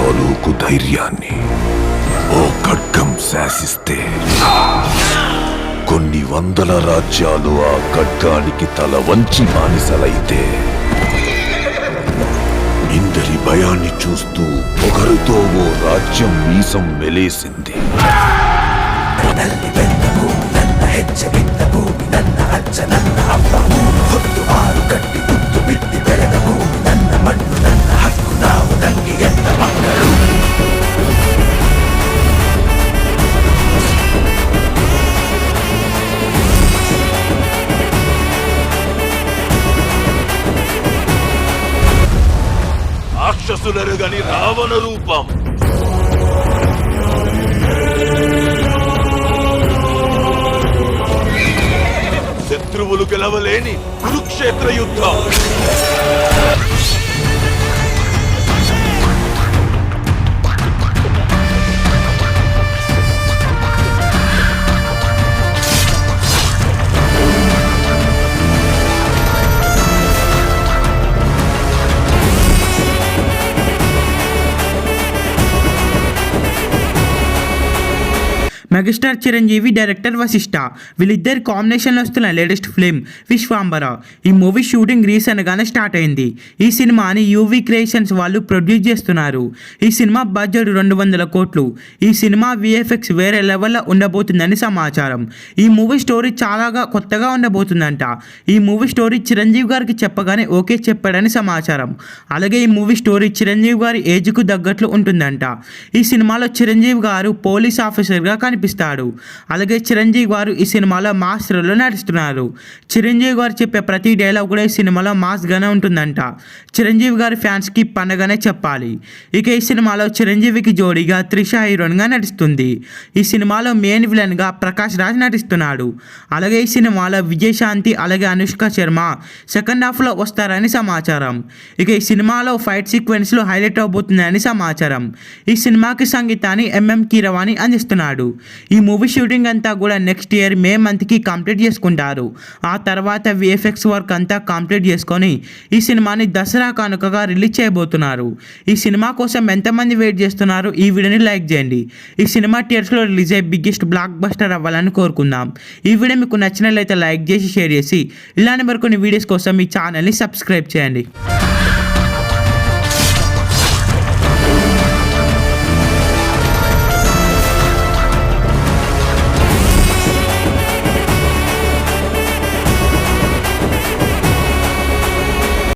తాలూకు ధైర్యాన్ని ఓ ఖడ్గం శాసిస్తే కొన్ని వందల రాజ్యాలు ఆ ఖడ్గానికి తల వంచి బానిసలైతే ఇందరి భయాన్ని చూస్తూ ఒకరితో ఓ రాజ్యం మీసం మెలేసింది. రాక్షసులరుగని రావణ రూపం, శత్రువులు గెలవలేని కురుక్షేత్ర యుద్ధం. మెగాస్టార్ చిరంజీవి, డైరెక్టర్ వశిష్ఠ వీళ్ళిద్దరి కాంబినేషన్లో వస్తున్న లేటెస్ట్ ఫిల్మ్ విశ్వాంబర. ఈ మూవీ షూటింగ్ రీసెంట్గానే స్టార్ట్ అయింది. ఈ సినిమాని యూవీ క్రియేషన్స్ వాళ్ళు ప్రొడ్యూస్ చేస్తున్నారు. ఈ సినిమా బడ్జెట్ 200 కోట్లు. ఈ సినిమా విఎఫ్ఎక్స్ వేరే లెవెల్లో ఉండబోతుందని సమాచారం. ఈ మూవీ స్టోరీ చాలా కొత్తగా ఉండబోతుందంట. ఈ మూవీ స్టోరీ చిరంజీవి గారికి చెప్పగానే ఓకే చెప్పాడని సమాచారం. అలాగే ఈ మూవీ స్టోరీ చిరంజీవి గారి ఏజ్కు తగ్గట్లు ఉంటుందంట. ఈ సినిమాలో చిరంజీవి గారు పోలీస్ ఆఫీసర్గా కనిపిస్తారు. అలాగే చిరంజీవి గారు ఈ సినిమాలో మాస్ రోల్లో నటిస్తున్నారు. చిరంజీవి గారు చెప్పే ప్రతి డైలాగ్ కూడా ఈ సినిమాలో మాస్ గానే ఉంటుందంట. చిరంజీవి గారి ఫ్యాన్స్ కి పండగనే చెప్పాలి. ఇక ఈ సినిమాలో చిరంజీవికి జోడీగా త్రిష హీరోయిన్ గా నటిస్తుంది. ఈ సినిమాలో మెయిన్ విలన్ గా ప్రకాష్ రాజ్ నటిస్తున్నాడు. అలాగే ఈ సినిమాలో విజయశాంతి అలాగే అనుష్క శర్మ సెకండ్ హాఫ్ లో వస్తారని సమాచారం. ఇక ఈ సినిమాలో ఫైట్ సీక్వెన్స్ లో హైలైట్ అవబోతుందని సమాచారం. ఈ సినిమాకి సంగీతాన్ని ఎంఎం కీరవాణి అందిస్తున్నాడు. ఈ మూవీ షూటింగ్ అంతా కూడా నెక్స్ట్ ఇయర్ మే మంత్కి కంప్లీట్ చేసుకుంటారు. ఆ తర్వాత విఎఫ్ఎక్స్ వర్క్ అంతా కంప్లీట్ చేసుకొని ఈ సినిమాని దసరా కానుకగా రిలీజ్ చేయబోతున్నారు. ఈ సినిమా కోసం ఎంతమంది వెయిట్ చేస్తున్నారు? ఈ వీడియోని లైక్ చేయండి. ఈ సినిమా థియేటర్స్లో రిలీజ్ అయ్యే బిగ్గెస్ట్ బ్లాక్ బస్టర్ అవ్వాలని కోరుకుందాం. ఈ వీడియో మీకు నచ్చినట్లయితే లైక్ చేసి షేర్ చేసి ఇలాంటి మరికొన్ని వీడియోస్ కోసం ఈ ఛానల్ని సబ్స్క్రైబ్ చేయండి.